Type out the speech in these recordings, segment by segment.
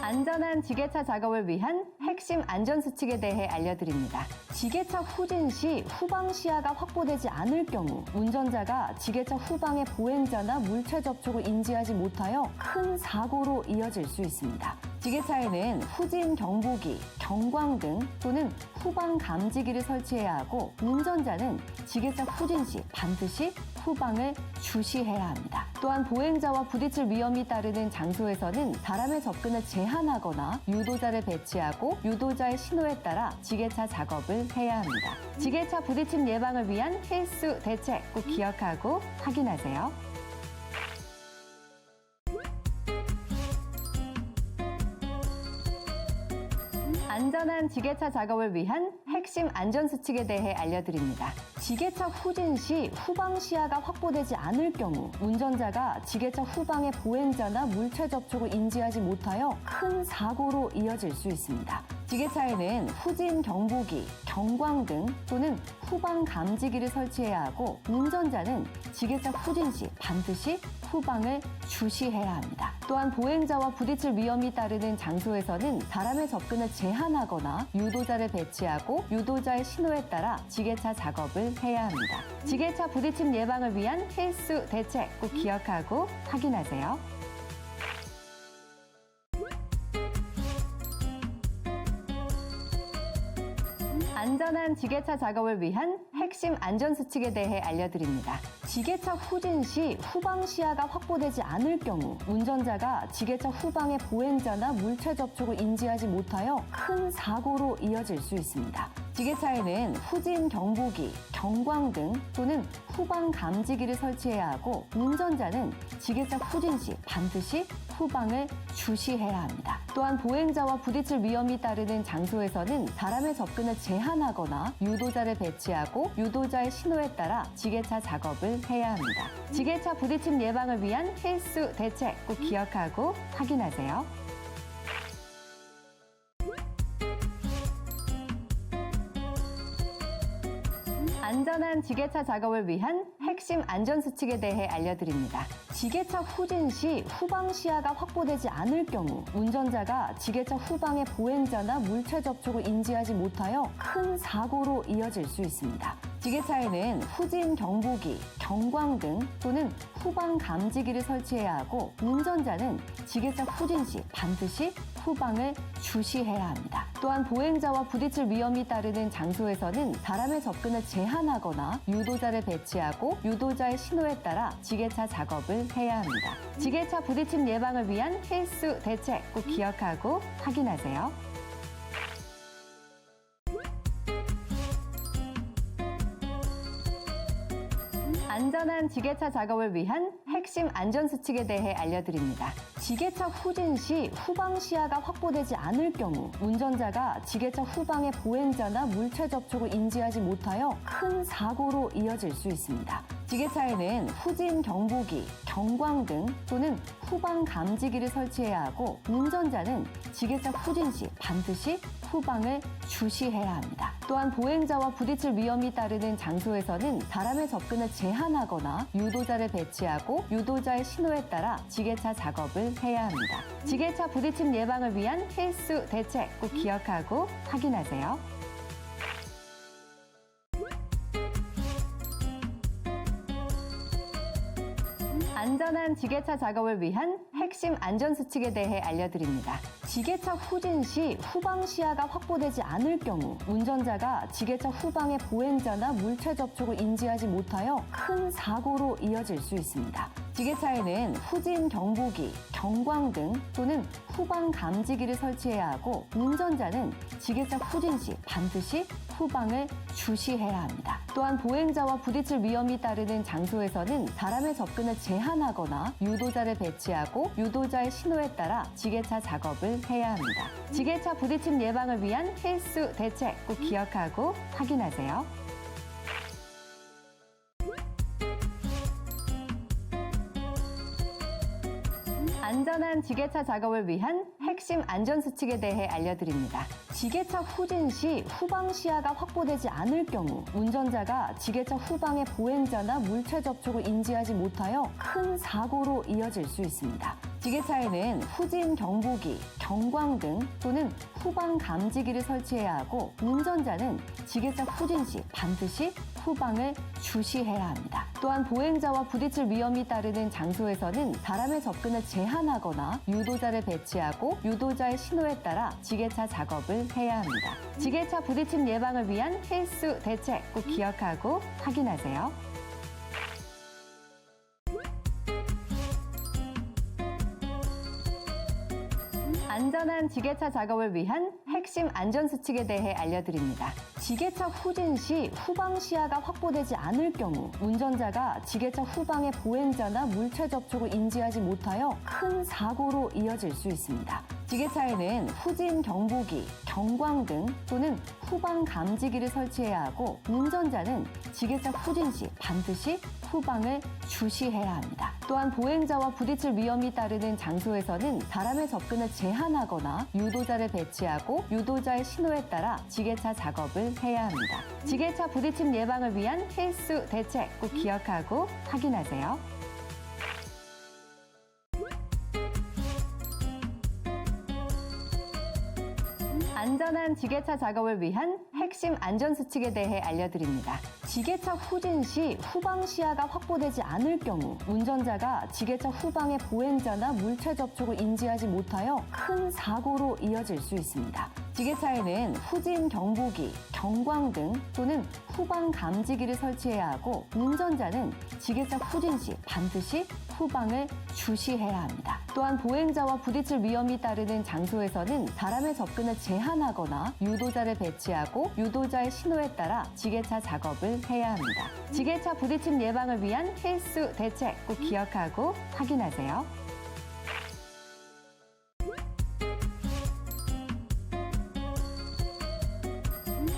안전한 지게차 작업을 위한 핵심 안전수칙에 대해 알려드립니다. 지게차 후진 시 후방 시야가 확보되지 않을 경우 운전자가 지게차 후방의 보행자나 물체 접촉을 인지하지 못하여 큰 사고로 이어질 수 있습니다. 지게차에는 후진 경보기, 경광등 또는 후방 감지기를 설치해야 하고 운전자는 지게차 후진 시 반드시 후방을 주시해야 합니다. 또한 보행자와 부딪힐 위험이 따르는 장소에서는 사람의 접근을 제한하거나 유도자를 배치하고 유도자의 신호에 따라 지게차 작업을 해야 합니다. 지게차 부딪힘 예방을 위한 필수 대책 꼭 기억하고 확인하세요. 안전한 지게차 작업을 위한 핵심 안전수칙에 대해 알려드립니다. 지게차 후진 시 후방 시야가 확보되지 않을 경우 운전자가 지게차 후방의 보행자나 물체 접촉을 인지하지 못하여 큰 사고로 이어질 수 있습니다. 지게차에는 후진 경보기, 경광등 또는 후방 감지기를 설치해야 하고 운전자는 지게차 후진 시 반드시 후방을 주시해야 합니다. 또한 보행자와 부딪힐 위험이 따르는 장소에서는 사람의 접근을 제한하거나 유도자를 배치하고 유도자의 신호에 따라 지게차 작업을 해야 합니다. 지게차 부딪힘 예방을 위한 필수 대책 꼭 기억하고 확인하세요. 안전한 지게차 작업을 위한 핵심 안전수칙에 대해 알려드립니다. 지게차 후진 시 후방 시야가 확보되지 않을 경우 운전자가 지게차 후방의 보행자나 물체 접촉을 인지하지 못하여 큰 사고로 이어질 수 있습니다. 지게차에는 후진 경보기, 경광등 또는 후방 감지기를 설치해야 하고 운전자는 지게차 후진 시 반드시 후방을 주시해야 합니다. 또한 보행자와 부딪힐 위험이 따르는 장소에서는 사람의 접근을 제한하거나 유도자를 배치하고 유도자의 신호에 따라 지게차 작업을 해야 합니다. 지게차 부딪힘 예방을 위한 필수 대책 꼭 기억하고 확인하세요. 안전한 지게차 작업을 위한 핵심 안전수칙에 대해 알려드립니다. 지게차 후진 시 후방 시야가 확보되지 않을 경우 운전자가 지게차 후방의 보행자나 물체 접촉을 인지하지 못하여 큰 사고로 이어질 수 있습니다. 지게차에는 후진 경보기, 경광등 또는 후방 감지기를 설치해야 하고 운전자는 지게차 후진 시 반드시 후방을 주시해야 합니다. 또한 보행자와 부딪힐 위험이 따르는 장소에서는 사람의 접근을 제한하거나 유도자를 배치하고 유도자의 신호에 따라 지게차 작업을 해야 합니다. 지게차 부딪힘 예방을 위한 필수 대책 꼭 기억하고 확인하세요. 안전한 지게차 작업을 위한 핵심 안전수칙에 대해 알려드립니다. 지게차 후진 시 후방 시야가 확보되지 않을 경우 운전자가 지게차 후방의 보행자나 물체 접촉을 인지하지 못하여 큰 사고로 이어질 수 있습니다. 지게차에는 후진 경보기, 경광등 또는 후방 감지기를 설치해야 하고 운전자는 지게차 후진 시 반드시 후방을 주시해야 합니다. 또한 보행자와 부딪힐 위험이 따르는 장소에서는 사람의 접근을 제한하거나 유도자를 배치하고 유도자의 신호에 따라 지게차 작업을 해야 합니다. 지게차 부딪힘 예방을 위한 필수 대책 꼭 기억하고 확인하세요. 안전한 지게차 작업을 위한 핵심 안전수칙에 대해 알려드립니다. 지게차 후진 시 후방 시야가 확보되지 않을 경우 운전자가 지게차 후방의 보행자나 물체 접촉을 인지하지 못하여 큰 사고로 이어질 수 있습니다. 지게차에는 후진 경보기, 경광등 또는 후방 감지기를 설치해야 하고 운전자는 지게차 후진 시 반드시 후방을 주시해야 합니다. 또한 보행자와 부딪힐 위험이 따르는 장소에서는 사람의 접근을 제한하거나 유도자를 배치하고 유도자의 신호에 따라 지게차 작업을 해야 합니다. 지게차 부딪힘 예방을 위한 필수 대책 꼭 기억하고 확인하세요. 안전한 지게차 작업을 위한 핵심 안전수칙에 대해 알려드립니다. 지게차 후진 시 후방 시야가 확보되지 않을 경우 운전자가 지게차 후방의 보행자나 물체 접촉을 인지하지 못하여 큰 사고로 이어질 수 있습니다. 지게차에는 후진 경보기, 경광등 또는 후방 감지기를 설치해야 하고 운전자는 지게차 후진 시 반드시 후방을 주시해야 합니다. 또한 보행자와 부딪힐 위험이 따르는 장소에서는 사람의 접근을 제한하거나 유도자를 배치하고 유도자의 신호에 따라 지게차 작업을 해야 합니다. 지게차 부딪힘 예방을 위한 필수 대책 꼭 기억하고 확인하세요. 안전한 지게차 작업을 위한 핵심 안전수칙에 대해 알려드립니다. 지게차 후진 시 후방 시야가 확보되지 않을 경우 운전자가 지게차 후방의 보행자나 물체 접촉을 인지하지 못하여 큰 사고로 이어질 수 있습니다. 지게차에는 후진 경보기, 경광등 또는 후방 감지기를 설치해야 하고 운전자는 지게차 후진 시 반드시 후방을 주시해야 합니다. 또한 보행자와 부딪힐 위험이 따르는 장소에서는 사람의 접근을 제한하거나 유도자를 배치하고 유도자의 신호에 따라 지게차 작업을 해야 합니다. 지게차 부딪힘 예방을 위한 필수 대책 꼭 기억하고 확인하세요. 안전한 지게차 작업을 위한 핵심 안전수칙에 대해 알려드립니다. 지게차 후진 시 후방 시야가 확보되지 않을 경우 운전자가 지게차 후방의 보행자나 물체 접촉을 인지하지 못하여 큰 사고로 이어질 수 있습니다. 지게차에는 후진 경보기, 경광등 또는 후방 감지기를 설치해야 하고 운전자는 지게차 후진 시 반드시 후방을 주시해야 합니다. 또한 보행자와 부딪힐 위험이 따르는 장소에서는 사람의 접근을 제한하거나 유도자를 배치하고 유도자의 신호에 따라 지게차 작업을 해야 합니다. 지게차 부딪힘 예방을 위한 필수 대책 꼭 기억하고 확인하세요.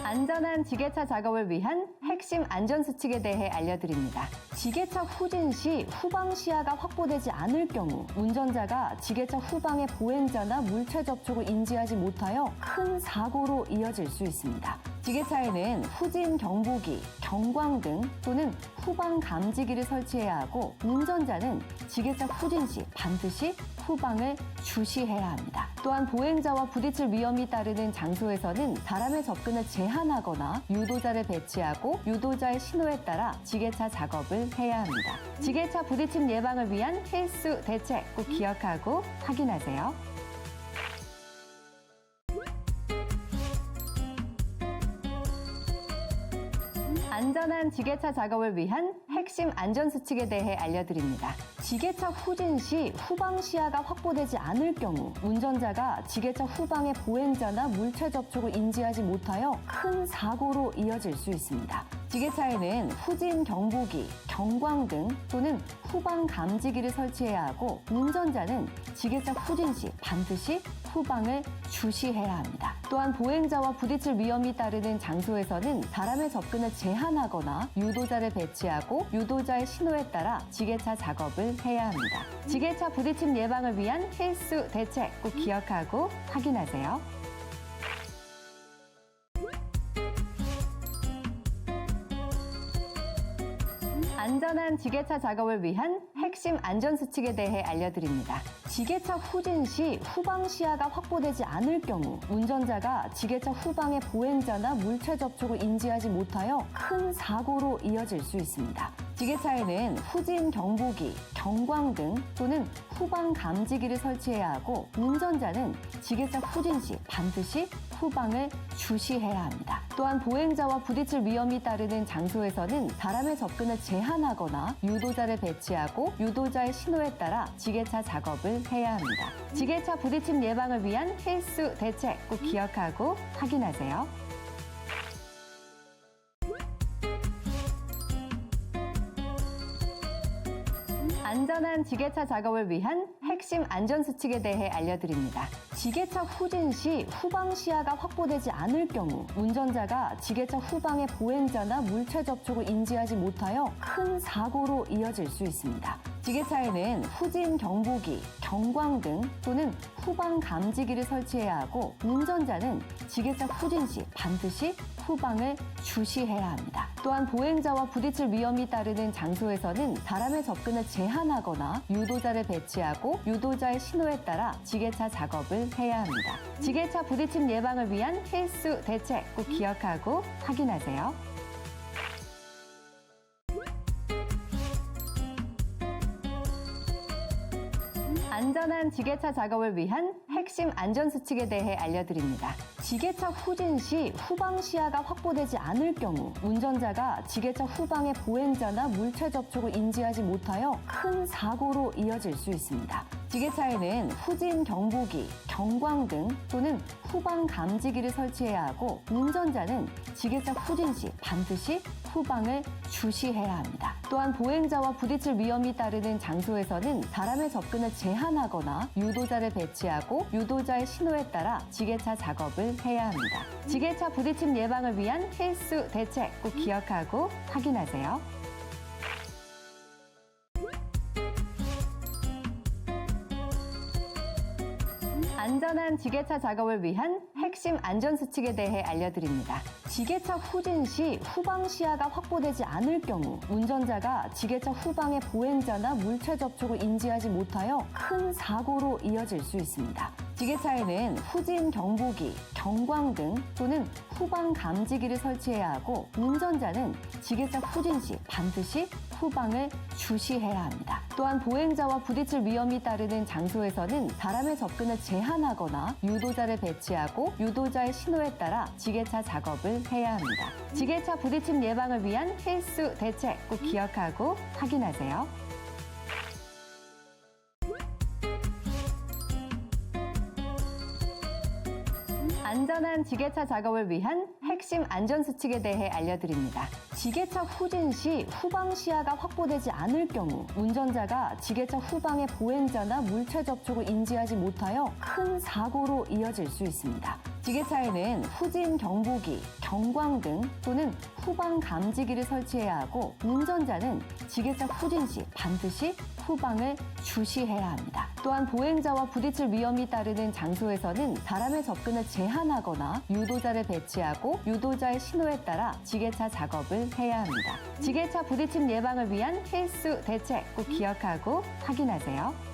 안전한 지게차 작업을 위한 핵심 안전수칙에 대해 알려드립니다. 지게차 후진 시 후방 시야가 확보되지 않을 경우 운전자가 지게차 후방의 보행자나 물체 접촉을 인지하지 못하여 큰 사고로 이어질 수 있습니다. 지게차에는 후진 경보기, 경광등 또는 후방 감지기를 설치해야 하고 운전자는 지게차 후진 시 반드시 후방을 주시해야 합니다. 또한 보행자와 부딪힐 위험이 따르는 장소에서는 사람의 접근을 제한하거나 유도자를 배치하고 유도자의 신호에 따라 지게차 작업을 해야 합니다. 지게차 부딪힘 예방을 위한 필수 대책 꼭 기억하고 확인하세요. 안전한 지게차 작업을 위한 핵심 안전수칙에 대해 알려드립니다. 지게차 후진 시 후방 시야가 확보되지 않을 경우 운전자가 지게차 후방의 보행자나 물체 접촉을 인지하지 못하여 큰 사고로 이어질 수 있습니다. 지게차에는 후진 경보기, 경광등 또는 후방 감지기를 설치해야 하고 운전자는 지게차 후진 시 반드시 후방을 주시해야 합니다. 또한 보행자와 부딪힐 위험이 따르는 장소에서는 사람의 접근을 제한하거나 유도자를 배치하고 유도자의 신호에 따라 지게차 작업을 해야 합니다. 지게차 부딪힘 예방을 위한 필수 대책 꼭 기억하고 확인하세요. 안전한 지게차 작업을 위한 핵심 안전수칙에 대해 알려드립니다. 지게차 후진 시 후방 시야가 확보되지 않을 경우 운전자가 지게차 후방의 보행자나 물체 접촉을 인지하지 못하여 큰 사고로 이어질 수 있습니다. 지게차에는 후진 경보기, 경광등 또는 후방 감지기를 설치해야 하고 운전자는 지게차 후진 시 반드시 후방을 주시해야 합니다. 또한 보행자와 부딪힐 위험이 따르는 장소에서는 사람의 접근을 제한하거나 유도자를 배치하고 유도자의 신호에 따라 지게차 작업을 해야 합니다. 지게차 부딪힘 예방을 위한 필수 대책 꼭 기억하고 확인하세요. 안전한 지게차 작업을 위한 핵심 안전수칙에 대해 알려드립니다. 지게차 후진 시 후방 시야가 확보되지 않을 경우 운전자가 지게차 후방의 보행자나 물체 접촉을 인지하지 못하여 큰 사고로 이어질 수 있습니다. 지게차에는 후진 경보기, 경광등 또는 후방 감지기를 설치해야 하고 운전자는 지게차 후진 시 반드시 후방을 주시해야 합니다. 또한 보행자와 부딪힐 위험이 따르는 장소에서는 사람의 접근을 제한하거나 유도자를 배치하고 유도자의 신호에 따라 지게차 작업을 해야 합니다. 지게차 부딪힘 예방을 위한 필수 대책 꼭 기억하고 확인하세요. 안전한 지게차 작업을 위한 핵심 안전수칙에 대해 알려드립니다. 지게차 후진 시 후방 시야가 확보되지 않을 경우 운전자가 지게차 후방의 보행자나 물체 접촉을 인지하지 못하여 큰 사고로 이어질 수 있습니다. 지게차에는 후진 경보기, 경광등 또는 후방 감지기를 설치해야 하고 운전자는 지게차 후진 시 반드시 후방을 주시해야 합니다. 또한 보행자와 부딪힐 위험이 따르는 장소에서는 사람의 접근을 제한하거나 유도자를 배치하고 유도자의 신호에 따라 지게차 작업을 해야 합니다. 지게차 부딪힘 예방을 위한 필수 대책 꼭 기억하고 확인하세요. 안전한 지게차 작업을 위한 핵심 안전수칙에 대해 알려드립니다. 지게차 후진 시 후방 시야가 확보되지 않을 경우 운전자가 지게차 후방의 보행자나 물체 접촉을 인지하지 못하여 큰 사고로 이어질 수 있습니다. 지게차에는 후진 경보기, 경광등 또는 후방 감지기를 설치해야 하고 운전자는 지게차 후진 시 반드시 후방을 주시해야 합니다. 또한 보행자와 부딪힐 위험이 따르는 장소에서는 사람의 접근을 제한하거나 유도자를 배치하고 유도자의 신호에 따라 지게차 작업을 해야 합니다. 지게차 부딪힘 예방을 위한 필수 대책 꼭 기억하고 확인하세요. 안전한 지게차 작업을 위한 핵심 안전수칙에 대해 알려드립니다. 지게차 후진 시 후방 시야가 확보되지 않을 경우 운전자가 지게차 후방의 보행자나 물체 접촉을 인지하지 못하여 큰 사고로 이어질 수 있습니다. 지게차에는 후진 경보기, 경광등 또는 후방 감지기를 설치해야 하고 운전자는 지게차 후진 시 반드시 후방을 주시해야 합니다. 또한 보행자와 부딪힐 위험이 따르는 장소에서는 사람의 접근을 제한하거나 유도자를 배치하고 유도자의 신호에 따라 지게차 작업을 해야 합니다. 지게차 부딪힘 예방을 위한 필수 대책 꼭 기억하고 확인하세요.